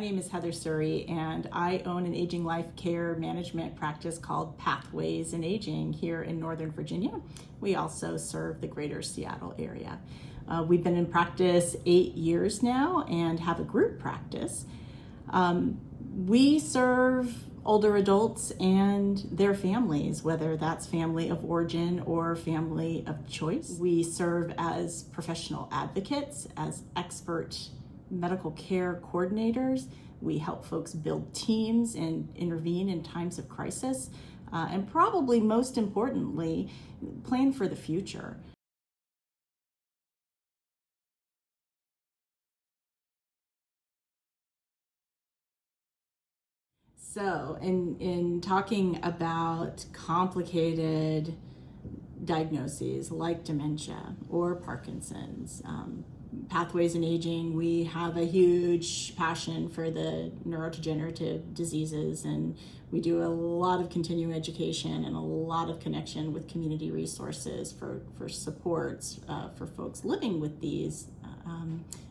name is Heather Suri, and I own an aging life care management practice called Pathways in Aging here in Northern Virginia. We also serve the greater Seattle area. We've been in practice 8 years now and have a group practice. We serve older adults and their families, whether that's family of origin or family of choice. We serve as professional advocates, as expert medical care coordinators. We help folks build teams and intervene in times of crisis, and probably most importantly, plan for the future. So in talking about complicated diagnoses like dementia or Parkinson's, Pathways in Aging, we have a huge passion for the neurodegenerative diseases, and we do a lot of continuing education and a lot of connection with community resources for supports for folks living with these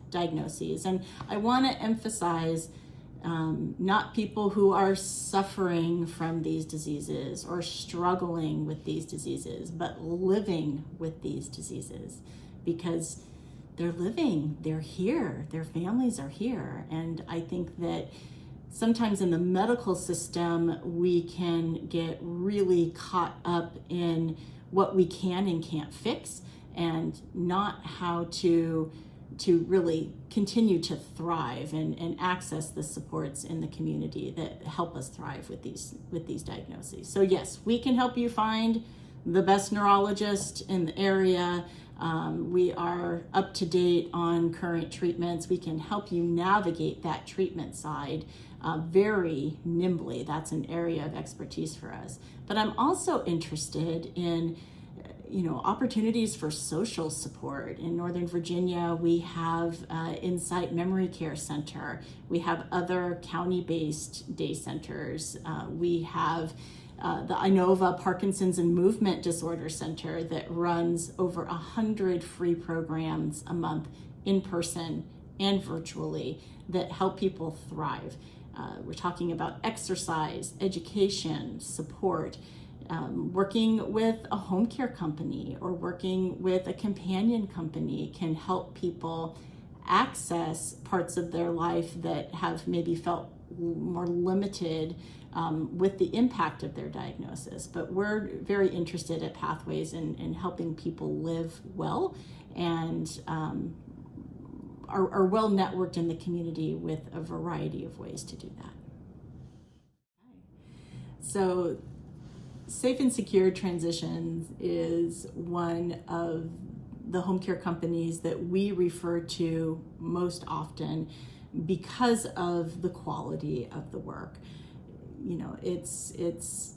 diagnoses. And I want to emphasize not people who are suffering from these diseases or struggling with these diseases, but living with these diseases, because they're living, they're here, their families are here. And I think that sometimes in the medical system, we can get really caught up in what we can and can't fix, and not how to really continue to thrive and access the supports in the community that help us thrive with these diagnoses. So yes, we can help you find the best neurologist in the area. We are up to date on current treatments. We can help you navigate that treatment side very nimbly. That's an area of expertise for us. But I'm also interested in opportunities for social support. In Northern Virginia, we have Insight Memory Care Center. We have other county-based day centers. We have the Inova Parkinson's and Movement Disorder Center that runs over 100 free programs a month in person and virtually that help people thrive. We're talking about exercise, education, support, working with a home care company or working with a companion company can help people access parts of their life that have maybe felt more limited with the impact of their diagnosis. But we're very interested at Pathways in helping people live well and are well networked in the community with a variety of ways to do that. So Safe and Secure Transitions is one of the home care companies that we refer to most often because of the quality of the work. It's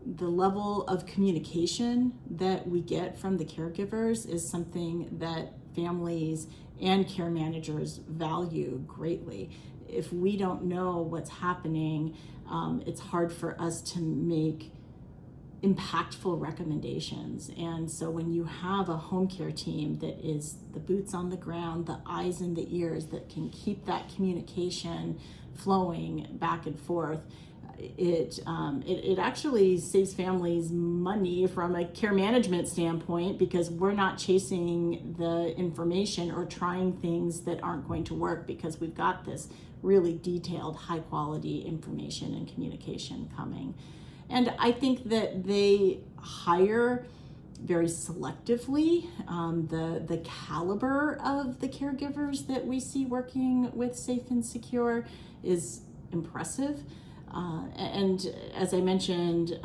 the level of communication that we get from the caregivers is something that families and care managers value greatly. If we don't know what's happening, it's hard for us to make impactful recommendations. And so when you have a home care team that is the boots on the ground, the eyes and the ears that can keep that communication flowing back and forth, it actually saves families money from a care management standpoint, because we're not chasing the information or trying things that aren't going to work, because we've got this really detailed, high quality information and communication coming. And I think that they hire very selectively. The caliber of the caregivers that we see working with Safe and Secure is impressive. And as I mentioned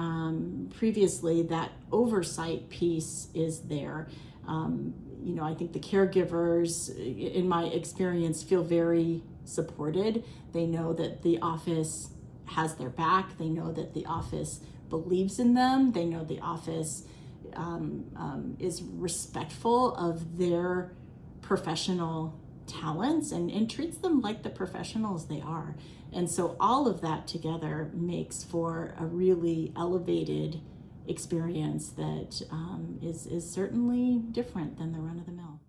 previously, that oversight piece is there. I think the caregivers, in my experience, feel very supported. They know that the office has their back. They know that the office believes in them. They know the office is respectful of their professional talents and treats them like the professionals they are. And so all of that together makes for a really elevated experience that is certainly different than the run-of-the-mill.